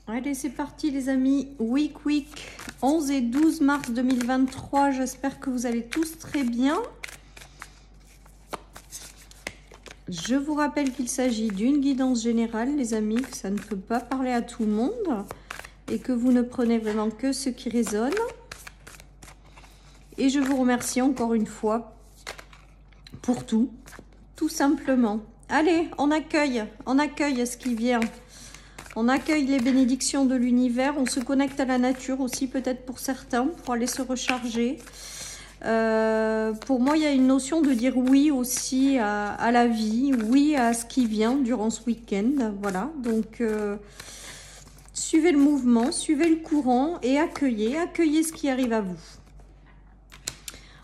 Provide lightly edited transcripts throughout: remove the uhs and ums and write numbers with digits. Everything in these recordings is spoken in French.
Allez, c'est parti les amis. Week 11 et 12 mars 2023. J'espère que vous allez tous très bien. Je vous rappelle qu'il s'agit d'une guidance générale, les amis, que ça ne peut pas parler à tout le monde et que vous ne prenez vraiment que ce qui résonne. Et je vous remercie encore une fois pour tout simplement. Allez, on accueille ce qui vient. On accueille les bénédictions de l'univers. On se connecte à la nature aussi, peut-être pour certains, pour aller se recharger. Pour moi, il y a une notion de dire oui aussi à la vie, oui à ce qui vient durant ce week-end. Voilà, donc suivez le mouvement, suivez le courant et accueillez ce qui arrive à vous.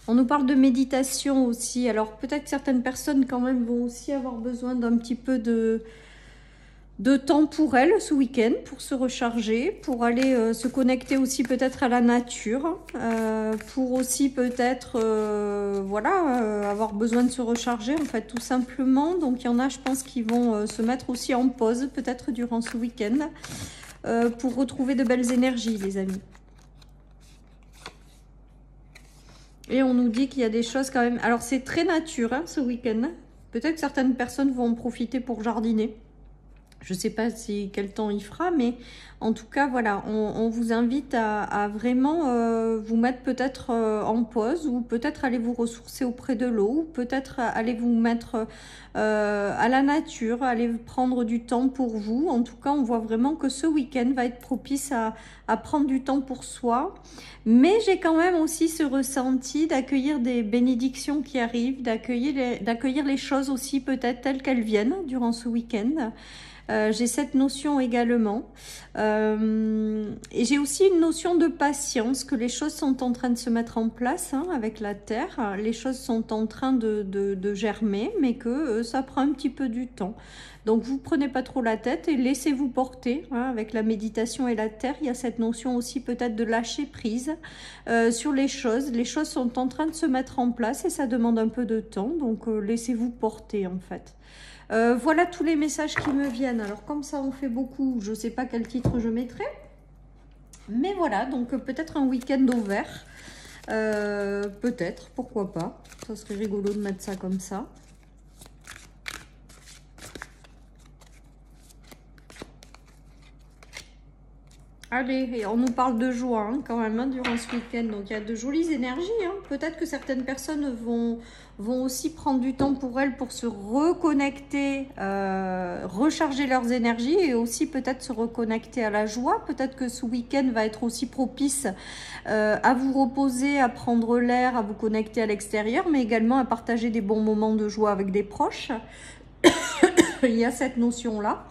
On nous parle de méditation aussi. Alors peut-être certaines personnes quand même vont aussi avoir besoin d'un petit peu de temps pour elles ce week-end, pour se recharger, pour aller se connecter aussi peut-être à la nature, pour aussi peut-être avoir besoin de se recharger en fait tout simplement. Donc il y en a je pense qui vont se mettre aussi en pause peut-être durant ce week-end pour retrouver de belles énergies les amis. Et on nous dit qu'il y a des choses quand même... Alors, c'est très nature, hein, ce week-end. Peut-être que certaines personnes vont en profiter pour jardiner. Je ne sais pas quel temps il fera, mais en tout cas, voilà, on vous invite à vraiment vous mettre peut-être en pause ou peut-être aller vous ressourcer auprès de l'eau ou peut-être aller vous mettre à la nature, aller prendre du temps pour vous. En tout cas, on voit vraiment que ce week-end va être propice à prendre du temps pour soi. Mais j'ai quand même aussi ce ressenti d'accueillir des bénédictions qui arrivent, d'accueillir les choses aussi peut-être telles qu'elles viennent durant ce week-end. J'ai cette notion également. Et j'ai aussi une notion de patience, que les choses sont en train de se mettre en place hein, avec la Terre. Les choses sont en train de germer, mais que ça prend un petit peu du temps. Donc, vous ne prenez pas trop la tête et laissez-vous porter. Hein, avec la méditation et la Terre, il y a cette notion aussi peut-être de lâcher prise sur les choses. Les choses sont en train de se mettre en place et ça demande un peu de temps. Donc, laissez-vous porter en fait. Voilà tous les messages qui me viennent. Alors comme ça on fait beaucoup, je ne sais pas quel titre je mettrai. Mais voilà, donc peut-être un week-end au vert. Peut-être, pourquoi pas. Ça serait rigolo de mettre ça comme ça. Allez, et on nous parle de joie hein, quand même hein, durant ce week-end. Donc il y a de jolies énergies. Hein. Peut-être que certaines personnes vont aussi prendre du temps pour elles pour se reconnecter, recharger leurs énergies et aussi peut-être se reconnecter à la joie. Peut-être que ce week-end va être aussi propice à vous reposer, à prendre l'air, à vous connecter à l'extérieur, mais également à partager des bons moments de joie avec des proches. Il y a cette notion-là.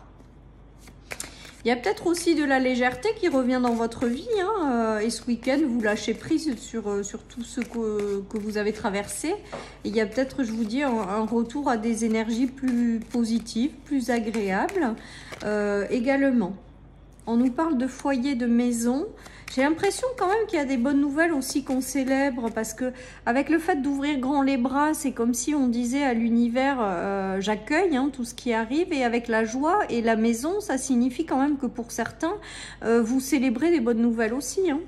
Il y a peut-être aussi de la légèreté qui revient dans votre vie. Hein, et ce week-end, vous lâchez prise sur tout ce que vous avez traversé. Et il y a peut-être, je vous dis, un retour à des énergies plus positives, plus agréables également. On nous parle de foyer, de maison. J'ai l'impression quand même qu'il y a des bonnes nouvelles aussi qu'on célèbre parce que avec le fait d'ouvrir grand les bras, c'est comme si on disait à l'univers j'accueille hein, tout ce qui arrive et avec la joie et la maison, ça signifie quand même que pour certains, vous célébrez des bonnes nouvelles aussi. Hein.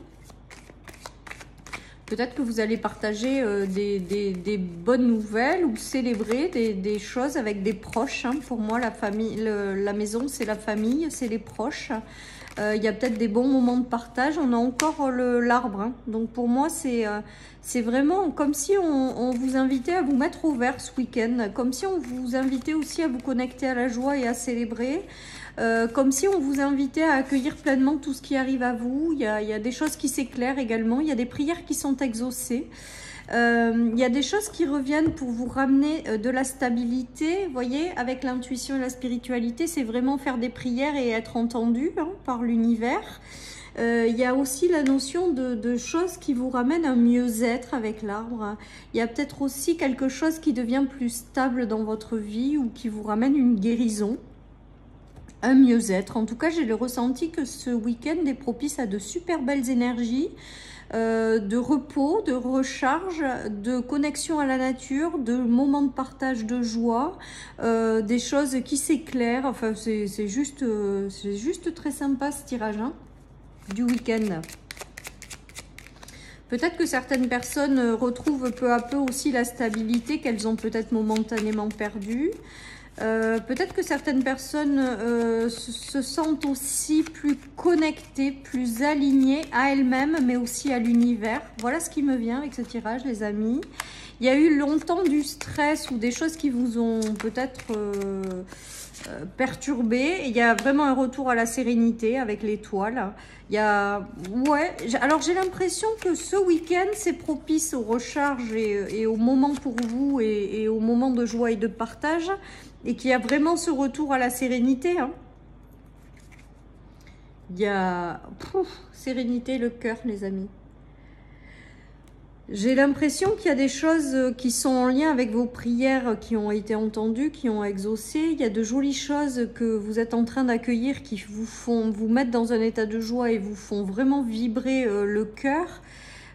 Peut-être que vous allez partager des bonnes nouvelles ou célébrer des choses avec des proches. Hein. Pour moi, la famille, la maison, c'est la famille, c'est les proches. Il y a peut-être des bons moments de partage. On a encore l'arbre. Hein. Donc pour moi, c'est vraiment comme si on vous invitait à vous mettre au vert ce week-end. Comme si on vous invitait aussi à vous connecter à la joie et à célébrer. Comme si on vous invitait à accueillir pleinement tout ce qui arrive à vous. Il y a des choses qui s'éclairent également. Il y a des prières qui sont exaucées. Il y a des choses qui reviennent pour vous ramener de la stabilité. Vous voyez, avec l'intuition et la spiritualité, c'est vraiment faire des prières et être entendu hein, par l'univers. Il y a aussi la notion de choses qui vous ramènent un mieux-être avec l'arbre. Il y a peut-être aussi quelque chose qui devient plus stable dans votre vie ou qui vous ramène une guérison. Un mieux-être. En tout cas, j'ai le ressenti que ce week-end est propice à de super belles énergies. de repos, de recharge, de connexion à la nature, de moments de partage de joie, des choses qui s'éclairent. Enfin, c'est juste très sympa ce tirage hein, du week-end. Peut-être que certaines personnes retrouvent peu à peu aussi la stabilité qu'elles ont peut-être momentanément perdue. Peut-être que certaines personnes se sentent aussi plus connectées, plus alignées à elles-mêmes, mais aussi à l'univers. Voilà ce qui me vient avec ce tirage, les amis. Il y a eu longtemps du stress ou des choses qui vous ont peut-être perturbé. Il y a vraiment un retour à la sérénité avec l'étoile. Il y a... Ouais, alors j'ai l'impression que ce week-end, c'est propice aux recharges et aux moments pour vous et aux moments de joie et de partage. Et qu'il y a vraiment ce retour à la sérénité. Hein. Il y a... sérénité, le cœur, les amis. J'ai l'impression qu'il y a des choses qui sont en lien avec vos prières qui ont été entendues, qui ont exaucé. Il y a de jolies choses que vous êtes en train d'accueillir qui vous font vous mettre dans un état de joie et vous font vraiment vibrer le cœur.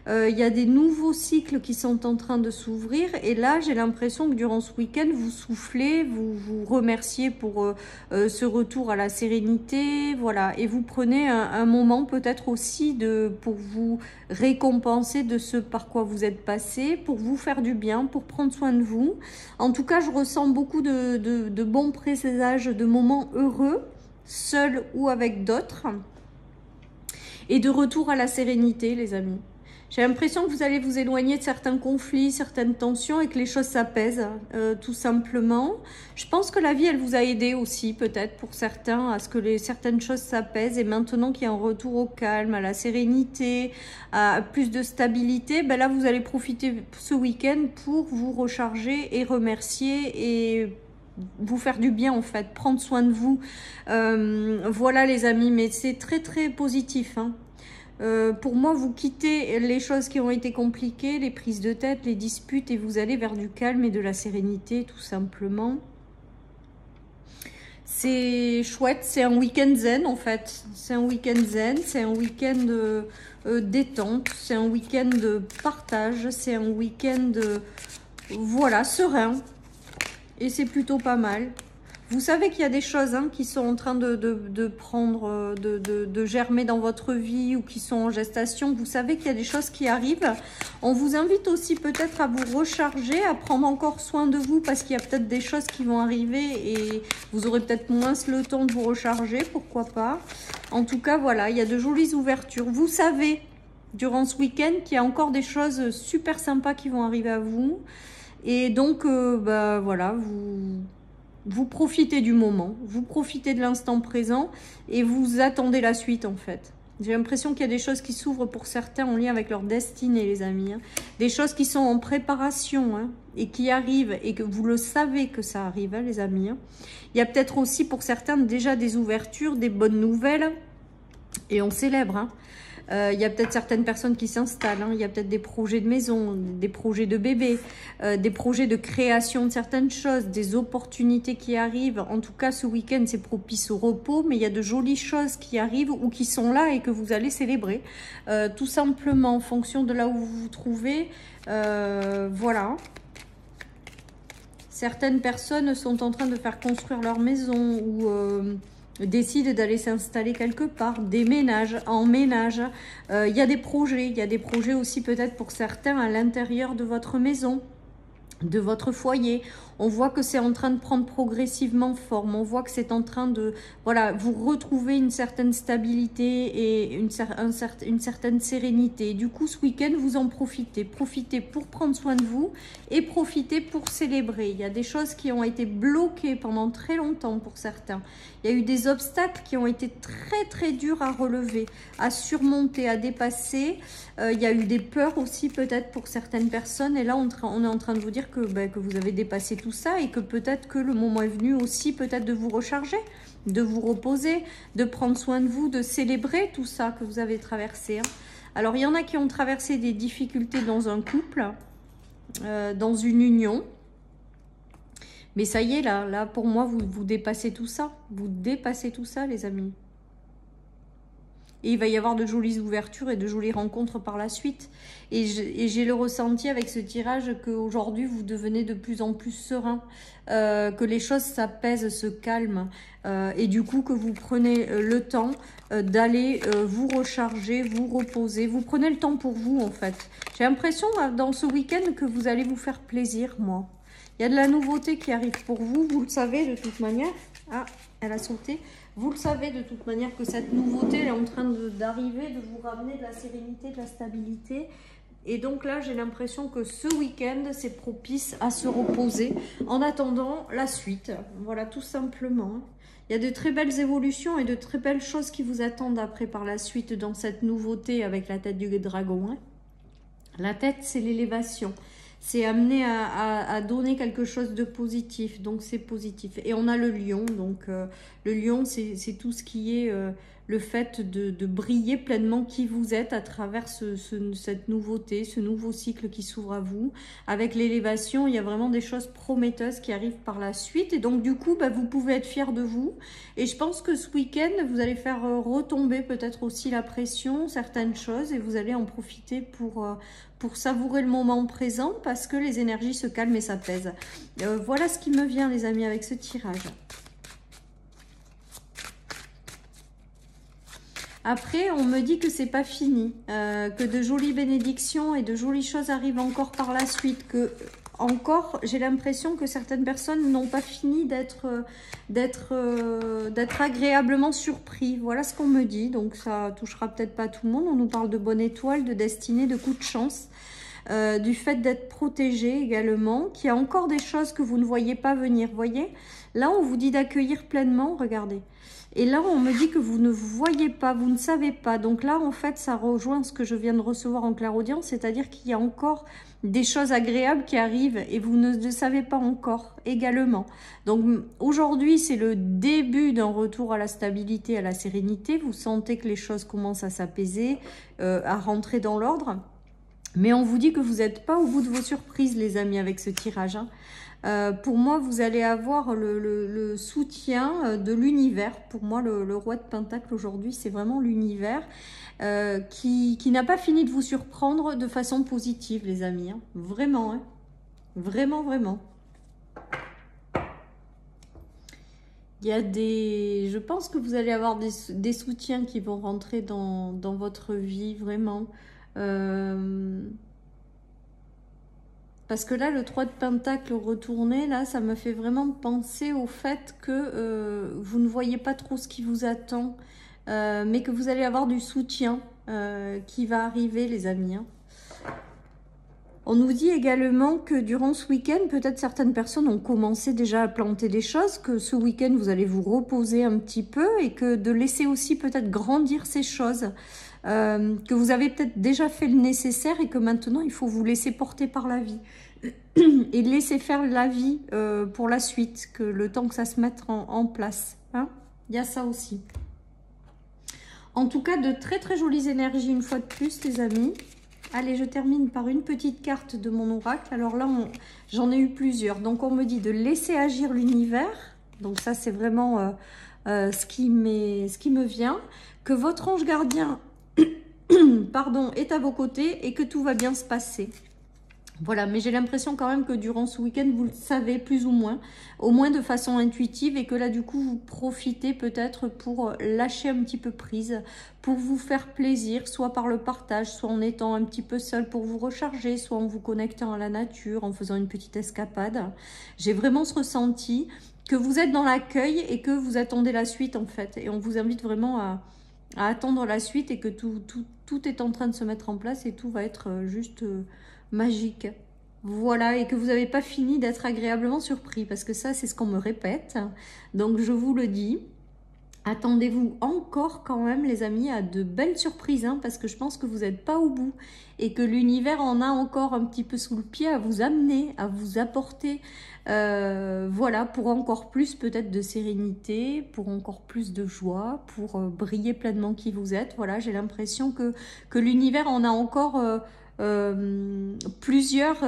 Il y a des nouveaux cycles qui sont en train de s'ouvrir. Et là, j'ai l'impression que durant ce week-end, vous soufflez, vous remerciez pour ce retour à la sérénité. Voilà. Et vous prenez un moment peut-être aussi pour vous récompenser de ce par quoi vous êtes passé, pour vous faire du bien, pour prendre soin de vous. En tout cas, je ressens beaucoup de bons présages, de moments heureux, seuls ou avec d'autres. Et de retour à la sérénité, les amis. J'ai l'impression que vous allez vous éloigner de certains conflits, certaines tensions et que les choses s'apaisent, tout simplement. Je pense que la vie, elle vous a aidé aussi, peut-être, pour certains, à ce que certaines choses s'apaisent. Et maintenant qu'il y a un retour au calme, à la sérénité, à plus de stabilité, ben là, vous allez profiter ce week-end pour vous recharger et remercier et vous faire du bien, en fait, prendre soin de vous. Voilà, les amis, mais c'est très, très positif, hein. Pour moi, vous quittez les choses qui ont été compliquées, les prises de tête, les disputes, et vous allez vers du calme et de la sérénité, tout simplement. C'est chouette, c'est un week-end zen, en fait. C'est un week-end zen, c'est un week-end détente, c'est un week-end de partage, c'est un week-end, voilà, serein. Et c'est plutôt pas mal. Vous savez qu'il y a des choses hein, qui sont en train de prendre, de germer dans votre vie ou qui sont en gestation. Vous savez qu'il y a des choses qui arrivent. On vous invite aussi peut-être à vous recharger, à prendre encore soin de vous parce qu'il y a peut-être des choses qui vont arriver et vous aurez peut-être moins le temps de vous recharger, pourquoi pas. En tout cas, voilà, il y a de jolies ouvertures. Vous savez, durant ce week-end, qu'il y a encore des choses super sympas qui vont arriver à vous. Et donc, bah, voilà, vous profitez du moment, vous profitez de l'instant présent et vous attendez la suite en fait. J'ai l'impression qu'il y a des choses qui s'ouvrent pour certains en lien avec leur destinée, les amis. Hein. Des choses qui sont en préparation hein, et qui arrivent et que vous le savez que ça arrive, hein, les amis. Hein. Il y a peut-être aussi pour certains déjà des ouvertures, des bonnes nouvelles et on célèbre. Hein. Il y a peut-être certaines personnes qui s'installent, hein. Il y a peut-être des projets de maison, des projets de bébé, des projets de création de certaines choses, des opportunités qui arrivent. En tout cas, ce week-end, c'est propice au repos, mais il y a de jolies choses qui arrivent ou qui sont là et que vous allez célébrer. Tout simplement, en fonction de là où vous vous trouvez. Voilà. Certaines personnes sont en train de faire construire leur maison ou... décide d'aller s'installer quelque part, déménage, emménage. Il y a des projets aussi peut-être pour certains à l'intérieur de votre maison, de votre foyer. On voit que c'est en train de prendre progressivement forme. On voit que c'est en train de, voilà, vous retrouver une certaine stabilité et une certaine sérénité. Du coup, ce week-end, vous en profitez. Profitez pour prendre soin de vous et profitez pour célébrer. Il y a des choses qui ont été bloquées pendant très longtemps pour certains. Il y a eu des obstacles qui ont été très, très durs à relever, à surmonter, à dépasser. Il y a eu des peurs aussi peut-être pour certaines personnes. Et là, on est en train de vous dire que vous avez dépassé tout ça et que peut-être que le moment est venu aussi peut-être de vous recharger, de vous reposer, de prendre soin de vous, de célébrer tout ça que vous avez traversé. Hein. Alors, il y en a qui ont traversé des difficultés dans un couple, dans une union. Mais ça y est, là pour moi, vous dépassez tout ça. Vous dépassez tout ça, les amis. Et il va y avoir de jolies ouvertures et de jolies rencontres par la suite. Et j'ai le ressenti avec ce tirage qu'aujourd'hui, vous devenez de plus en plus serein, que les choses s'apaisent, se calment. Et du coup, que vous prenez le temps d'aller vous recharger, vous reposer. Vous prenez le temps pour vous, en fait. J'ai l'impression, dans ce week-end, que vous allez vous faire plaisir, moi. Il y a de la nouveauté qui arrive pour vous, vous le savez de toute manière. Ah, elle a sauté. Vous le savez de toute manière que cette nouveauté elle est en train d'arriver, de vous ramener de la sérénité, de la stabilité. Et donc là, j'ai l'impression que ce week-end, c'est propice à se reposer en attendant la suite. Voilà, tout simplement. Il y a de très belles évolutions et de très belles choses qui vous attendent après par la suite dans cette nouveauté avec la tête du dragon. Hein. La tête, c'est l'élévation. C'est amené à donner quelque chose de positif, donc c'est positif. Et on a le lion, donc le lion, c'est tout ce qui est le fait de briller pleinement qui vous êtes à travers cette nouveauté, ce nouveau cycle qui s'ouvre à vous. Avec l'élévation, il y a vraiment des choses prometteuses qui arrivent par la suite. Et donc du coup, bah, vous pouvez être fiers de vous. Et je pense que ce week-end, vous allez faire retomber peut-être aussi la pression, certaines choses, et vous allez en profiter pour savourer le moment présent parce que les énergies se calment et s'apaisent. Voilà ce qui me vient, les amis, avec ce tirage. Après, on me dit que c'est pas fini, que de jolies bénédictions et de jolies choses arrivent encore par la suite, que encore, j'ai l'impression que certaines personnes n'ont pas fini d'être agréablement surpris. Voilà ce qu'on me dit, donc ça touchera peut-être pas tout le monde. On nous parle de bonne étoile, de destinée, de coup de chance, du fait d'être protégé également, qu'il y a encore des choses que vous ne voyez pas venir. Voyez, là on vous dit d'accueillir pleinement, regardez. Et là, on me dit que vous ne voyez pas, vous ne savez pas. Donc là, en fait, ça rejoint ce que je viens de recevoir en clairaudience, c'est-à-dire qu'il y a encore des choses agréables qui arrivent et vous ne le savez pas encore également. Donc aujourd'hui, c'est le début d'un retour à la stabilité, à la sérénité. Vous sentez que les choses commencent à s'apaiser, à rentrer dans l'ordre. Mais on vous dit que vous n'êtes pas au bout de vos surprises, les amis, avec ce tirage, hein. Pour moi, vous allez avoir le soutien de l'univers. Pour moi, le roi de Pentacle aujourd'hui, c'est vraiment l'univers qui n'a pas fini de vous surprendre de façon positive, les amis. Hein. Vraiment, hein. Vraiment, vraiment. Il y a des... Je pense que vous allez avoir des soutiens qui vont rentrer dans votre vie, vraiment. Parce que là, le 3 de Pentacle retourné, là, ça me fait vraiment penser au fait que vous ne voyez pas trop ce qui vous attend, mais que vous allez avoir du soutien qui va arriver, les amis. Hein. On nous dit également que durant ce week-end, peut-être certaines personnes ont commencé déjà à planter des choses, que ce week-end, vous allez vous reposer un petit peu et que de laisser aussi peut-être grandir ces choses. Que vous avez peut-être déjà fait le nécessaire et que maintenant il faut vous laisser porter par la vie et laisser faire la vie pour la suite, que le temps que ça se mette en place, hein. Il y a ça aussi. En tout cas, de très très jolies énergies une fois de plus, les amis. Allez, je termine par une petite carte de mon oracle. Alors là, j'en ai eu plusieurs. Donc on me dit de laisser agir l'univers. Donc ça, c'est vraiment ce qui me vient. Que votre ange gardien pardon, est à vos côtés et que tout va bien se passer. Voilà, mais j'ai l'impression quand même que durant ce week-end, vous le savez plus ou moins, au moins de façon intuitive, et que là, du coup, vous profitez peut-être pour lâcher un petit peu prise, pour vous faire plaisir, soit par le partage, soit en étant un petit peu seul pour vous recharger, soit en vous connectant à la nature, en faisant une petite escapade. J'ai vraiment ce ressenti que vous êtes dans l'accueil et que vous attendez la suite, en fait. Et on vous invite vraiment à attendre la suite et que tout est en train de se mettre en place et tout va être juste magique. Voilà, et que vous n'avez pas fini d'être agréablement surpris, parce que ça, c'est ce qu'on me répète. Donc, je vous le dis, attendez-vous encore quand même, les amis, à de belles surprises, hein, parce que je pense que vous n'êtes pas au bout et que l'univers en a encore un petit peu sous le pied à vous amener, à vous apporter, voilà, pour encore plus peut-être de sérénité, pour encore plus de joie, pour briller pleinement qui vous êtes. Voilà, j'ai l'impression que l'univers en a encore plusieurs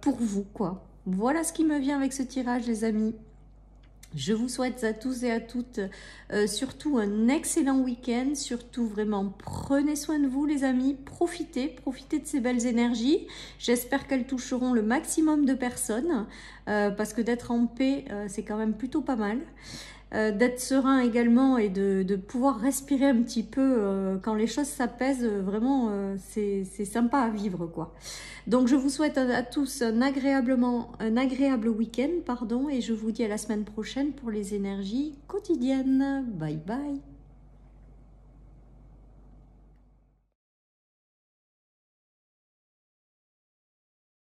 pour vous, quoi. Voilà ce qui me vient avec ce tirage, les amis. Je vous souhaite à tous et à toutes surtout un excellent week-end. Surtout vraiment prenez soin de vous les amis. Profitez de ces belles énergies. J'espère qu'elles toucheront le maximum de personnes parce que d'être en paix c'est quand même plutôt pas mal. D'être serein également et de pouvoir respirer un petit peu quand les choses s'apaisent, vraiment c'est sympa à vivre quoi. Donc je vous souhaite à tous un agréable week-end, pardon, et je vous dis à la semaine prochaine pour les énergies quotidiennes. Bye bye.